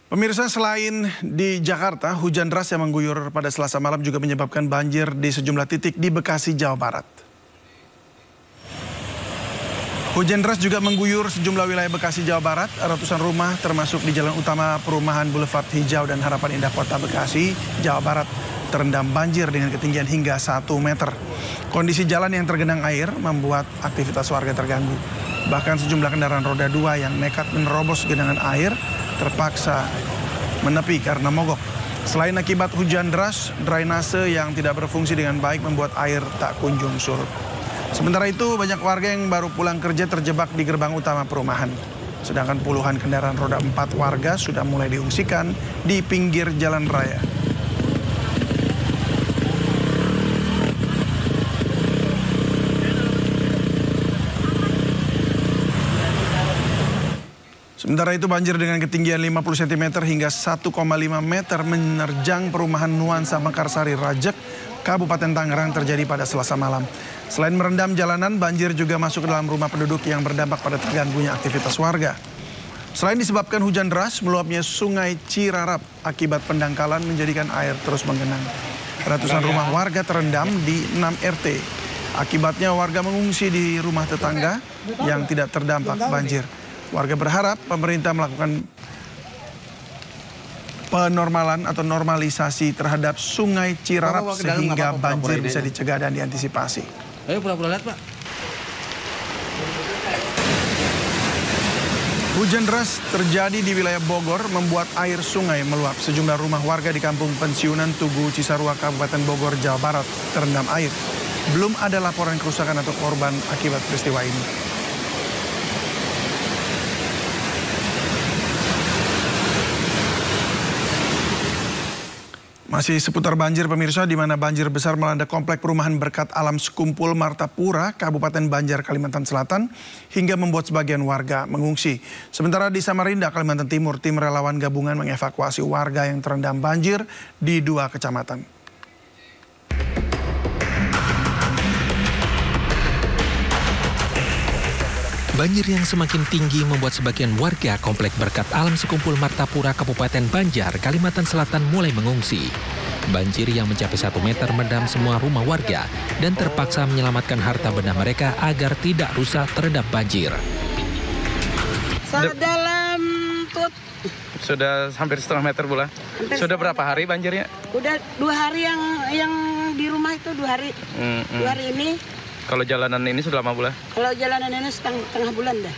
Pemirsa, selain di Jakarta, hujan deras yang mengguyur pada Selasa malam juga menyebabkan banjir di sejumlah titik di Bekasi, Jawa Barat. Hujan deras juga mengguyur sejumlah wilayah Bekasi, Jawa Barat. Ratusan rumah termasuk di jalan utama perumahan Boulevard Hijau dan Harapan Indah Kota Bekasi, Jawa Barat terendam banjir dengan ketinggian hingga 1 meter. Kondisi jalan yang tergenang air membuat aktivitas warga terganggu. Bahkan sejumlah kendaraan roda 2 yang nekat menerobos genangan air terpaksa menepi karena mogok. Selain akibat hujan deras, drainase yang tidak berfungsi dengan baik membuat air tak kunjung surut. Sementara itu, banyak warga yang baru pulang kerja terjebak di gerbang utama perumahan. Sedangkan puluhan kendaraan roda 4 warga sudah mulai diungsikan di pinggir jalan raya. Sementara itu, banjir dengan ketinggian 50 cm hingga 1,5 meter menerjang perumahan Nuansa Mekarsari Rajek, Kabupaten Tangerang terjadi pada Selasa malam. Selain merendam jalanan, banjir juga masuk ke dalam rumah penduduk yang berdampak pada terganggunya aktivitas warga. Selain disebabkan hujan deras, meluapnya Sungai Cirarap akibat pendangkalan menjadikan air terus menggenang. Ratusan rumah warga terendam di 6 RT. Akibatnya warga mengungsi di rumah tetangga yang tidak terdampak banjir. Warga berharap pemerintah melakukan penormalan atau normalisasi terhadap Sungai Cirarap sehingga banjir bisa dicegah dan diantisipasi. Ayo pura-pura lihat, Pak. Hujan deras terjadi di wilayah Bogor membuat air sungai meluap. Sejumlah rumah warga di kampung pensiunan Tugu Cisarua, Kabupaten Bogor, Jawa Barat terendam air. Belum ada laporan kerusakan atau korban akibat peristiwa ini. Masih seputar banjir, pemirsa, di mana banjir besar melanda komplek perumahan Berkat Alam Sekumpul Martapura, Kabupaten Banjar, Kalimantan Selatan, hingga membuat sebagian warga mengungsi. Sementara di Samarinda, Kalimantan Timur, tim relawan gabungan mengevakuasi warga yang terendam banjir di 2 kecamatan. Banjir yang semakin tinggi membuat sebagian warga komplek Berkat Alam Sekumpul Martapura, Kabupaten Banjar, Kalimantan Selatan mulai mengungsi. Banjir yang mencapai 1 meter merendam semua rumah warga dan terpaksa menyelamatkan harta benda mereka agar tidak rusak terendam banjir. Dalam sudah hampir setengah meter, Bula. Sudah berapa hari banjirnya? Udah 2 hari yang di rumah itu 2 hari. 2 hari ini. Kalau jalanan ini sudah lama, Bula? Kalau jalanan ini setengah bulan dah.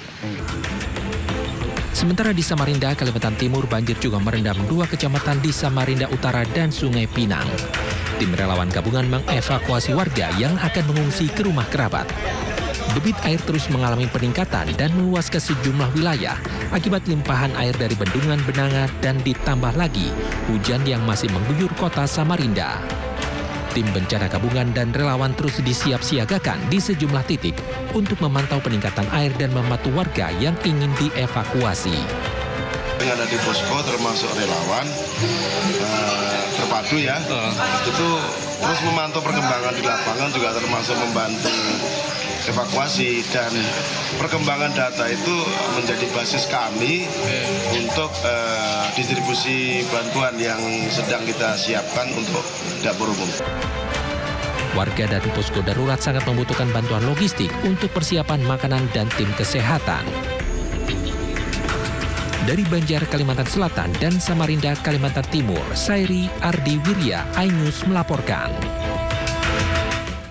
Sementara di Samarinda, Kalimantan Timur, banjir juga merendam 2 kecamatan di Samarinda Utara dan Sungai Pinang. Tim relawan gabungan mengevakuasi warga yang akan mengungsi ke rumah kerabat. Debit air terus mengalami peningkatan dan meluas ke sejumlah wilayah akibat limpahan air dari bendungan Benanga dan ditambah lagi hujan yang masih mengguyur kota Samarinda. Tim bencana gabungan dan relawan terus disiap-siagakan di sejumlah titik untuk memantau peningkatan air dan membantu warga yang ingin dievakuasi. Yang ada di posko termasuk relawan terpadu ya, itu terus memantau perkembangan di lapangan, juga termasuk membantu evakuasi, dan perkembangan data itu menjadi basis kami untuk distribusi bantuan yang sedang kita siapkan untuk dapur umum. Warga dari posko darurat sangat membutuhkan bantuan logistik untuk persiapan makanan dan tim kesehatan. Dari Banjar, Kalimantan Selatan dan Samarinda, Kalimantan Timur, Sairi Ardi Wirya, iNews melaporkan.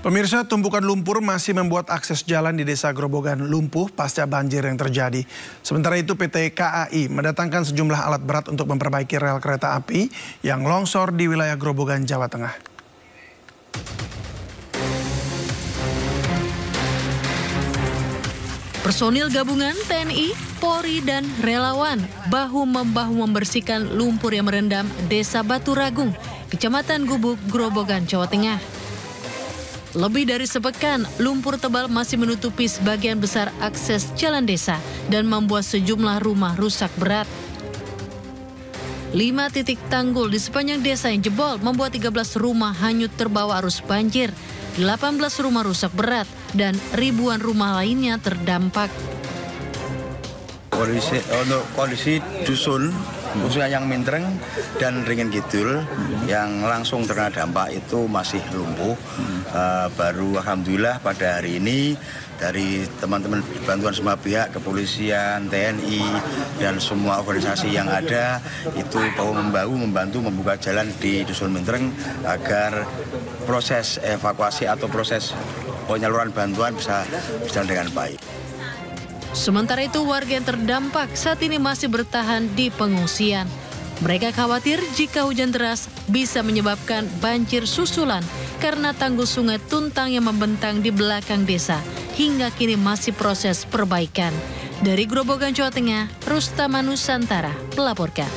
Pemirsa, tumpukan lumpur masih membuat akses jalan di Desa Grobogan lumpuh pasca banjir yang terjadi. Sementara itu, PT KAI mendatangkan sejumlah alat berat untuk memperbaiki rel kereta api yang longsor di wilayah Grobogan, Jawa Tengah. Personil gabungan TNI, Polri, dan relawan bahu-membahu membersihkan lumpur yang merendam Desa Batu Ragung, Kecamatan Gubuk, Grobogan, Jawa Tengah. Lebih dari sepekan, lumpur tebal masih menutupi sebagian besar akses jalan desa dan membuat sejumlah rumah rusak berat. 5 titik tanggul di sepanjang desa yang jebol membuat 13 rumah hanyut terbawa arus banjir, 18 rumah rusak berat, dan ribuan rumah lainnya terdampak. Kondisi dusun khususnya yang Mintreng dan Ringin Kidul yang langsung terkena dampak itu masih lumpuh. Baru alhamdulillah pada hari ini dari teman-teman bantuan semua pihak, kepolisian, TNI, dan semua organisasi yang ada itu bahu-membahu membantu membuka jalan di Dusun Mintreng agar proses evakuasi atau proses penyaluran bantuan bisa berjalan dengan baik. Sementara itu, warga yang terdampak saat ini masih bertahan di pengungsian. Mereka khawatir jika hujan deras bisa menyebabkan banjir susulan karena tanggul sungai Tuntang yang membentang di belakang desa hingga kini masih proses perbaikan. Dari Grobogan, Jawa Tengah, Rustama Nusantara melaporkan.